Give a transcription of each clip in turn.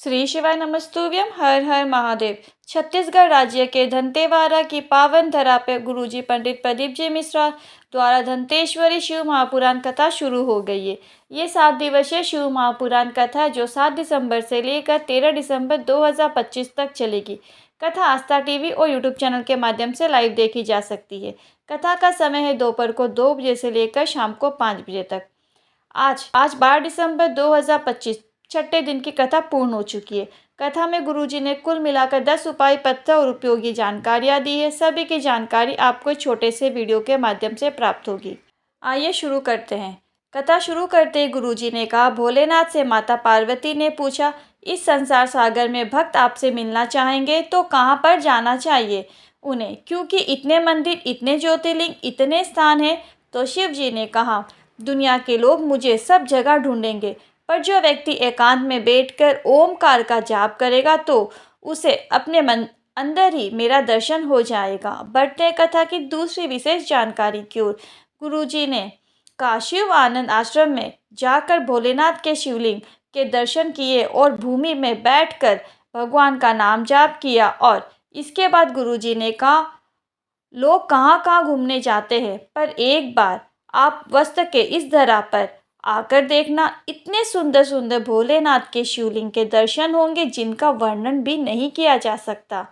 श्री शिवाय नमस्तुभ्यम। हर हर महादेव। छत्तीसगढ़ राज्य के दंतेवाड़ा की पावन धरा पर गुरुजी पंडित प्रदीप जी मिश्रा द्वारा दंतेश्वरी शिव महापुराण कथा शुरू हो गई है। ये 7 दिवसीय शिव महापुराण कथा जो 7 दिसंबर से लेकर 13 दिसंबर 2025 तक चलेगी। कथा आस्था टीवी और यूट्यूब चैनल के माध्यम से लाइव देखी जा सकती है। कथा का समय है दोपहर को 2 बजे से लेकर शाम को 5 बजे तक। आज 12 दिसंबर 2025 छठे दिन की कथा पूर्ण हो चुकी है। कथा में गुरुजी ने कुल मिलाकर 10 उपाय पत्र और उपयोगी जानकारियाँ दी है। सभी की जानकारी आपको इस छोटे से वीडियो के माध्यम से प्राप्त होगी। आइए शुरू करते हैं। कथा शुरू करते ही गुरुजी ने कहा, भोलेनाथ से माता पार्वती ने पूछा, इस संसार सागर में भक्त आपसे मिलना चाहेंगे तो कहाँ पर जाना चाहिए उन्हें, क्योंकि इतने मंदिर, इतने ज्योतिर्लिंग, इतने स्थान हैं। तो शिव जी ने कहा, दुनिया के लोग मुझे सब जगह ढूंढेंगे, पर जो व्यक्ति एकांत में बैठकर ओमकार का जाप करेगा तो उसे अपने मन अंदर ही मेरा दर्शन हो जाएगा। बढ़ते कथा की दूसरी विशेष जानकारी की ओर। गुरुजी ने कहा, शिव आनंद आश्रम में जाकर भोलेनाथ के शिवलिंग के दर्शन किए और भूमि में बैठकर भगवान का नाम जाप किया। और इसके बाद गुरुजी ने कहा, लोग कहाँ कहाँ घूमने जाते हैं, पर एक बार आप वस्त्र के इस धरा पर आकर देखना, इतने सुंदर सुंदर भोलेनाथ के शिवलिंग के दर्शन होंगे जिनका वर्णन भी नहीं किया जा सकता।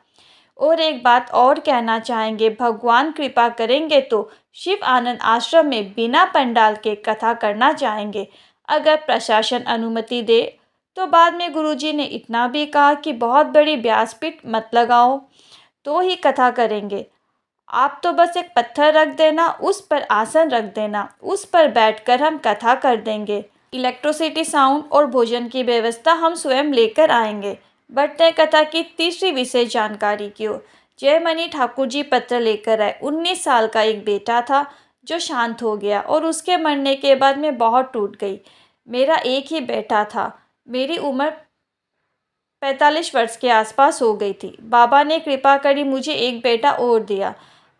और एक बात और कहना चाहेंगे, भगवान कृपा करेंगे तो शिव आनंद आश्रम में बिना पंडाल के कथा करना चाहेंगे। अगर प्रशासन अनुमति दे तो बाद में गुरुजी ने इतना भी कहा कि बहुत बड़ी व्यासपीठ मत लगाओ तो ही कथा करेंगे। आप तो बस एक पत्थर रख देना, उस पर आसन रख देना, उस पर बैठकर हम कथा कर देंगे। इलेक्ट्रिसिटी, साउंड और भोजन की व्यवस्था हम स्वयं लेकर आएंगे। बढ़ते कथा की तीसरी विशेष जानकारी की ओर। जयमणि ठाकुर जी पत्र लेकर आए। 19 साल का एक बेटा था जो शांत हो गया और उसके मरने के बाद मैं बहुत टूट गई। मेरा एक ही बेटा था। मेरी उम्र 45 वर्ष के आसपास हो गई थी। बाबा ने कृपा करी, मुझे एक बेटा और दिया,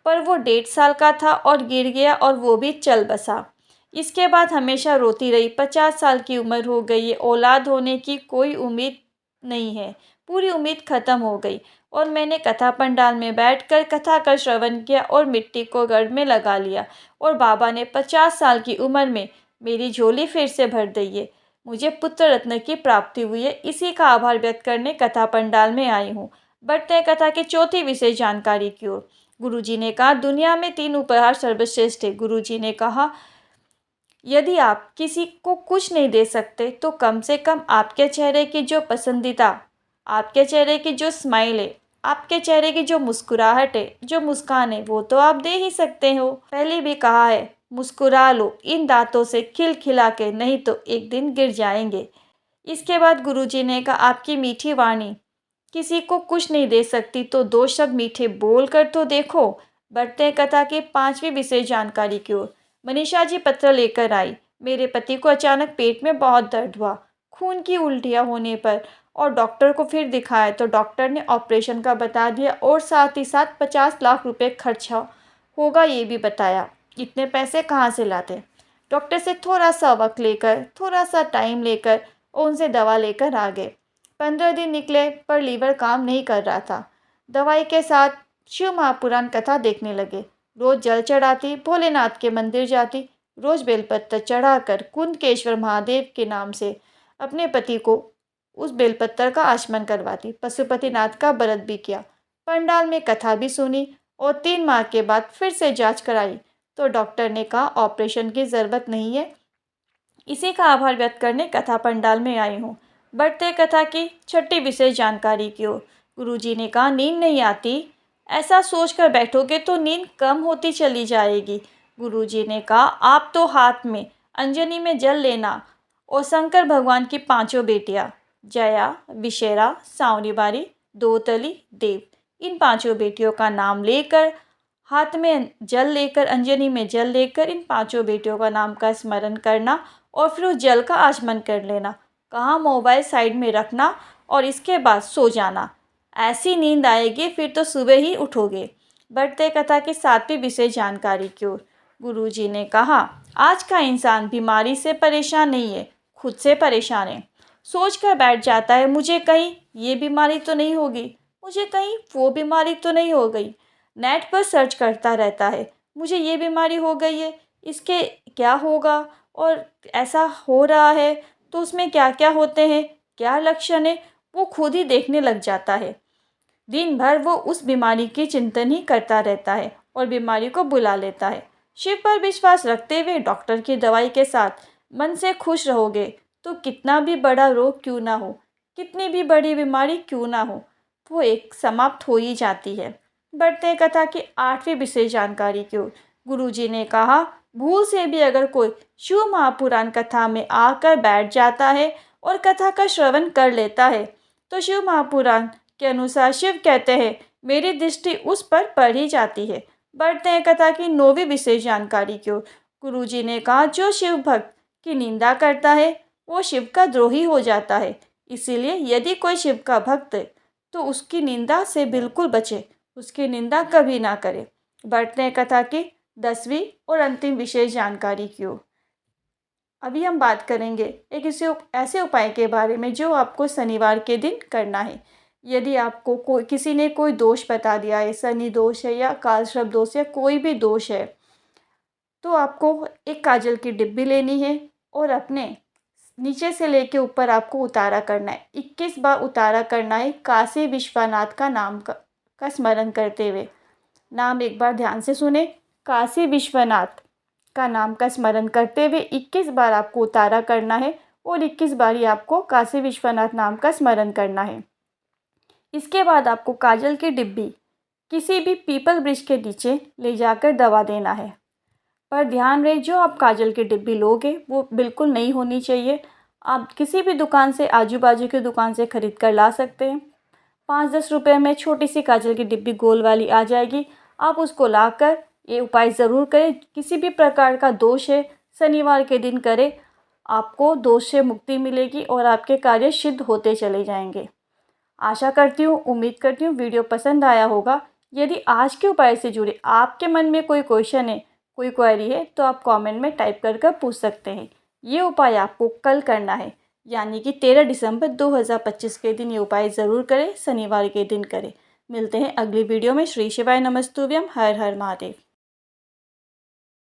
पर वो 1.5 साल का था और गिर गया और वो भी चल बसा। इसके बाद हमेशा रोती रही। 50 साल की उम्र हो गई है, औलाद होने की कोई उम्मीद नहीं है। पूरी उम्मीद खत्म हो गई और मैंने कथा पंडाल में बैठकर कथा का श्रवण किया और मिट्टी को गढ़ में लगा लिया। और बाबा ने 50 साल की उम्र में मेरी झोली फिर से भर दी है। मुझे पुत्र रत्न की प्राप्ति हुई है। इसी का आभार व्यक्त करने कथा पंडाल में आई हूँ। बढ़ते हैं कथा की चौथी विशेष जानकारी की ओर। गुरुजी ने कहा, दुनिया में 3 उपहार सर्वश्रेष्ठ है। गुरुजी ने कहा, यदि आप किसी को कुछ नहीं दे सकते तो कम से कम आपके चेहरे की जो पसंदीदा, आपके चेहरे की जो स्माइल है, आपके चेहरे की जो मुस्कुराहट है, जो मुस्कान है, वो तो आप दे ही सकते हो। पहले भी कहा है, मुस्कुरा लो इन दांतों से खिलखिला के, नहीं तो एक दिन गिर जाएंगे। इसके बाद गुरुजी ने कहा, आपकी मीठी वाणी किसी को कुछ नहीं दे सकती तो 2 शब्द मीठे बोल कर तो देखो। बढ़ते हैं कथा की 5वीं विशेष जानकारी की ओर। मनीषा जी पत्र लेकर आई। मेरे पति को अचानक पेट में बहुत दर्द हुआ, खून की उल्टियाँ होने पर, और डॉक्टर को फिर दिखाया तो डॉक्टर ने ऑपरेशन का बता दिया और साथ ही साथ 50 लाख रुपए खर्चा होगा ये भी बताया। इतने पैसे कहाँ से लाते? डॉक्टर से थोड़ा सा वक्त लेकर, थोड़ा सा टाइम लेकर और उनसे दवा लेकर आ गए। 15 दिन निकले पर लीवर काम नहीं कर रहा था। दवाई के साथ शिव महापुराण कथा देखने लगे। रोज जल चढ़ाती, भोलेनाथ के मंदिर जाती, रोज बेलपत्र चढ़ाकर कुंदकेश्वर महादेव के नाम से अपने पति को उस बेलपत्र का आचमन करवाती। पशुपतिनाथ का व्रत भी किया, पंडाल में कथा भी सुनी और 3 माह के बाद फिर से जांच कराई तो डॉक्टर ने कहा ऑपरेशन की ज़रूरत नहीं है। इसी का आभार व्यक्त करने कथा पंडाल में आई हूँ। बढ़ते कथा की छठी विशेष जानकारी की ओर। गुरुजी ने कहा, नींद नहीं आती, ऐसा सोचकर बैठोगे तो नींद कम होती चली जाएगी। गुरुजी ने कहा, आप तो हाथ में अंजनी में जल लेना और शंकर भगवान की 5 बेटियां जया, विशेरा, सावनी बारी, दोतली, देव, इन 5 बेटियों का नाम लेकर, हाथ में जल लेकर, अंजनी में जल लेकर इन 5 बेटियों का नाम का स्मरण करना और फिर उस जल का आचमन कर लेना। कहाँ मोबाइल साइड में रखना और इसके बाद सो जाना। ऐसी नींद आएगी फिर तो सुबह ही उठोगे। बढ़ते कथा की 7वीं विशेष जानकारी की ओर। गुरुजी ने कहा, आज का इंसान बीमारी से परेशान नहीं है, खुद से परेशान है। सोच कर बैठ जाता है, मुझे कहीं ये बीमारी तो नहीं होगी, मुझे कहीं वो बीमारी तो नहीं हो गई। नेट पर सर्च करता रहता है, मुझे ये बीमारी हो गई है, इसके क्या होगा, और ऐसा हो रहा है तो उसमें क्या क्या होते हैं, क्या लक्षण है, वो खुद ही देखने लग जाता है। दिन भर वो उस बीमारी की चिंतन ही करता रहता है और बीमारी को बुला लेता है। शिव पर विश्वास रखते हुए डॉक्टर की दवाई के साथ मन से खुश रहोगे तो कितना भी बड़ा रोग क्यों ना हो, कितनी भी बड़ी बीमारी क्यों ना हो, वो एक समाप्त हो ही जाती है। बढ़ते हैं कथा की 8वीं विशेष जानकारी की ओर। गुरुजी ने कहा, भूल से भी अगर कोई शिव महापुराण कथा में आकर बैठ जाता है और कथा का श्रवण कर लेता है तो शिव महापुराण के अनुसार शिव कहते हैं, मेरी दृष्टि उस पर पड़ ही जाती है। बढ़ते हैं कथा की 9वीं विशेष जानकारी की ओर। गुरुजी ने कहा, जो शिव भक्त की निंदा करता है वो शिव का द्रोही हो जाता है। इसीलिए यदि कोई शिव का भक्त है तो उसकी निंदा से बिल्कुल बचे, उसकी निंदा कभी ना करे। बढ़ते हैं कथा की 10वीं और अंतिम विशेष जानकारी की ओर। अभी हम बात करेंगे एक ऐसे उपाय के बारे में जो आपको शनिवार के दिन करना है। यदि आपको किसी ने कोई दोष बता दिया है, शनि दोष है या कालसर्प दोष या कोई भी दोष है, तो आपको एक काजल की डिब्बी लेनी है और अपने नीचे से लेके ऊपर आपको उतारा करना है। 21 बार उतारा करना है काशी विश्वनाथ का नाम का स्मरण करते हुए। नाम एक बार ध्यान से सुने, काशी विश्वनाथ का नाम का स्मरण करते हुए 21 बार आपको उतारा करना है और 21 बार ही आपको काशी विश्वनाथ नाम का स्मरण करना है। इसके बाद आपको काजल की डिब्बी किसी भी पीपल वृक्ष के नीचे ले जाकर दबा देना है। पर ध्यान रहे, जो आप काजल की डिब्बी लोगे वो बिल्कुल नई होनी चाहिए। आप किसी भी दुकान से, आजू बाजू की दुकान से खरीद कर ला सकते हैं। 5-10 रुपये में छोटी सी काजल की डिब्बी गोल वाली आ जाएगी। आप उसको लाकर ये उपाय ज़रूर करें। किसी भी प्रकार का दोष है, शनिवार के दिन करें, आपको दोष से मुक्ति मिलेगी और आपके कार्य सिद्ध होते चले जाएंगे। आशा करती हूँ, उम्मीद करती हूँ वीडियो पसंद आया होगा। यदि आज के उपाय से जुड़े आपके मन में कोई क्वेश्चन है, कोई क्वेरी है, तो आप कमेंट में टाइप कर पूछ सकते हैं। ये उपाय आपको कल करना है, यानी कि 13 दिसंबर 2025 के दिन ये उपाय ज़रूर करें, शनिवार के दिन करें। मिलते हैं अगली वीडियो में। श्री शिवाय नमस्तुभ्यम। हर हर महादेव।